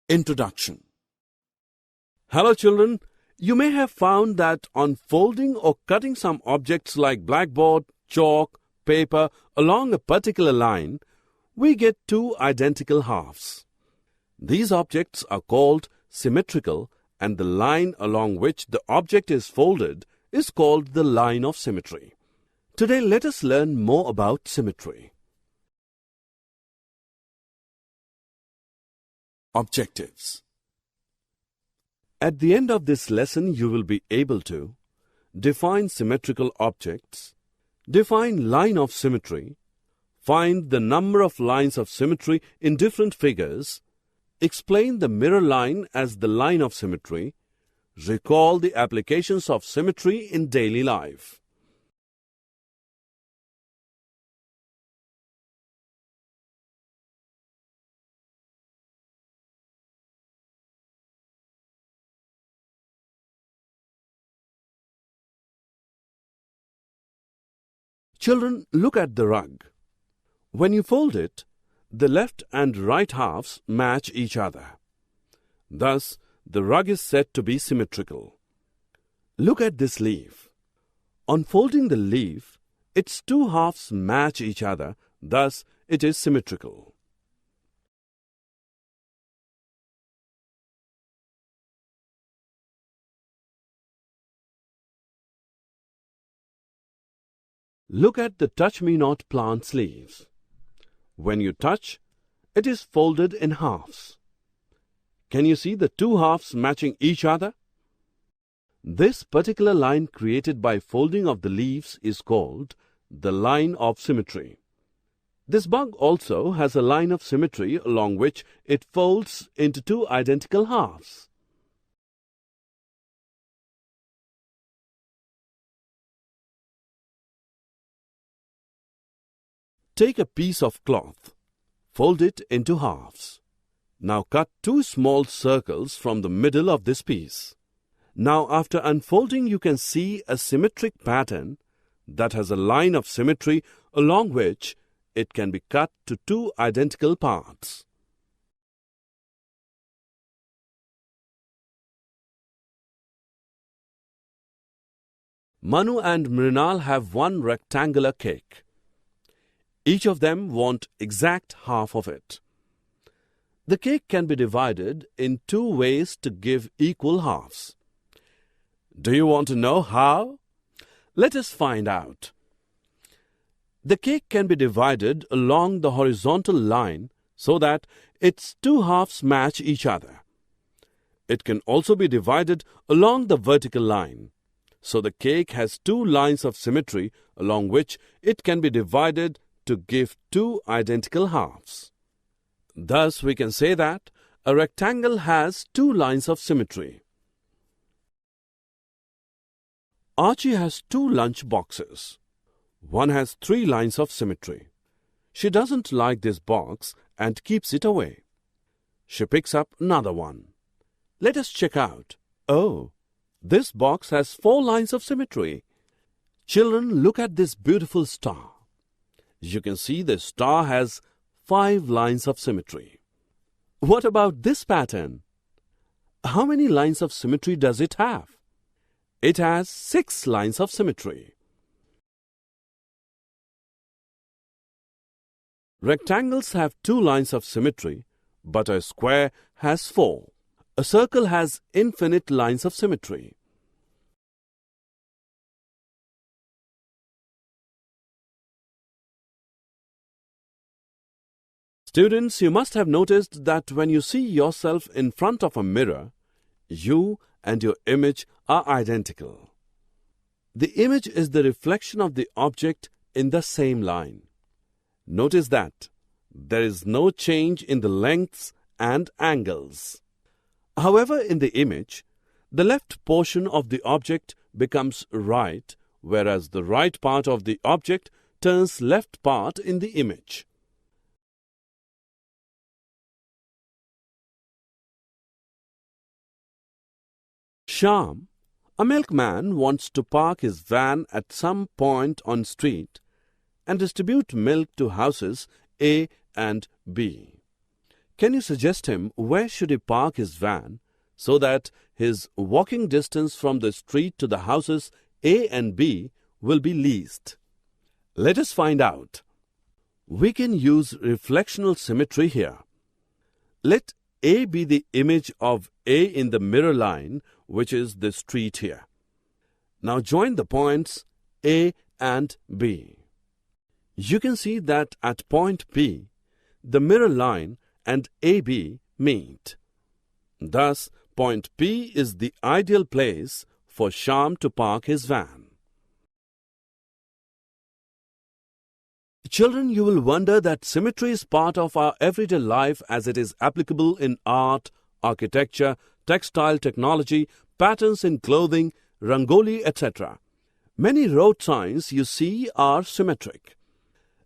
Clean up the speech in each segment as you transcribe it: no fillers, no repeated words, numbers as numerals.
Introduction. Hello children, you may have found that on folding or cutting some objects like blackboard, chalk, paper along a particular line, we get two identical halves. These objects are called symmetrical, and the line along which the object is folded is called the line of symmetry. Today let us learn more about symmetry. Objectives. At the end of this lesson, you will be able to define symmetrical objects, define line of symmetry, find the number of lines of symmetry in different figures, explain the mirror line as the line of symmetry, recall the applications of symmetry in daily life. Children, look at the rug. When you fold it, the left and right halves match each other. Thus, the rug is said to be symmetrical. Look at this leaf. On folding the leaf, its two halves match each other, thus it is symmetrical. Look at the touch-me-not plant's leaves. When you touch, it is folded in halves. Can you see the two halves matching each other? This particular line created by folding of the leaves is called the line of symmetry. This bug also has a line of symmetry along which it folds into two identical halves. Take a piece of cloth, fold it into halves. Now cut two small circles from the middle of this piece. Now after unfolding you can see a symmetric pattern that has a line of symmetry along which it can be cut to two identical parts. Manu and Mrinal have one rectangular cake. Each of them want exact half of it. The cake can be divided in two ways to give equal halves. Do you want to know how? Let us find out. The cake can be divided along the horizontal line so that its two halves match each other. It can also be divided along the vertical line. So the cake has two lines of symmetry along which it can be divided to give two identical halves. Thus, we can say that a rectangle has two lines of symmetry. Archie has two lunch boxes. One has three lines of symmetry. She doesn't like this box and keeps it away. She picks up another one. Let us check out. Oh, this box has four lines of symmetry. Children, look at this beautiful star. You can see the star has 5 lines of symmetry. What about this pattern? How many lines of symmetry does it have? It has 6 lines of symmetry. Rectangles have 2 lines of symmetry, but a square has 4. A circle has infinite lines of symmetry. Students, you must have noticed that when you see yourself in front of a mirror, you and your image are identical. The image is the reflection of the object in the same line. Notice that there is no change in the lengths and angles. However, in the image, the left portion of the object becomes right, whereas the right part of the object turns left part in the image. Shyam, a milkman, wants to park his van at some point on street and distribute milk to houses A and B. Can you suggest him where should he park his van so that his walking distance from the street to the houses A and B will be least? Let us find out. We can use reflectional symmetry here. Let A be the image of A in the mirror line, which is the street here. Now join the points A and B. You can see that at point B, the mirror line and AB meet. Thus, point P is the ideal place for Shyam to park his van. Children, you will wonder that symmetry is part of our everyday life as it is applicable in art, architecture, textile technology, patterns in clothing, rangoli, etc. Many road signs you see are symmetric.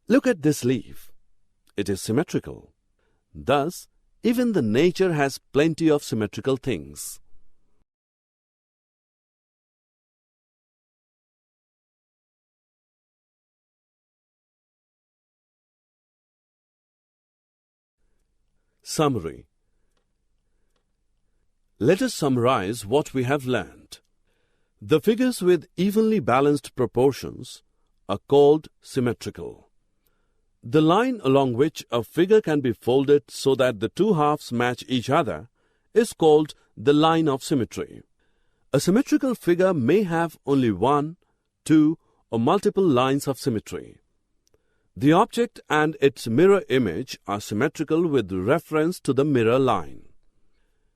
Look at this leaf. It is symmetrical. Thus, even the nature has plenty of symmetrical things. Summary. Let us summarize what we have learned. The figures with evenly balanced proportions are called symmetrical. The line along which a figure can be folded so that the two halves match each other is called the line of symmetry. A symmetrical figure may have only one, two, or multiple lines of symmetry. The object and its mirror image are symmetrical with reference to the mirror line.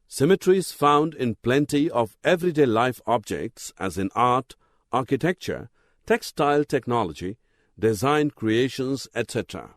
Symmetry is found in plenty of everyday life objects as in art, architecture, textile technology, design creations, etc.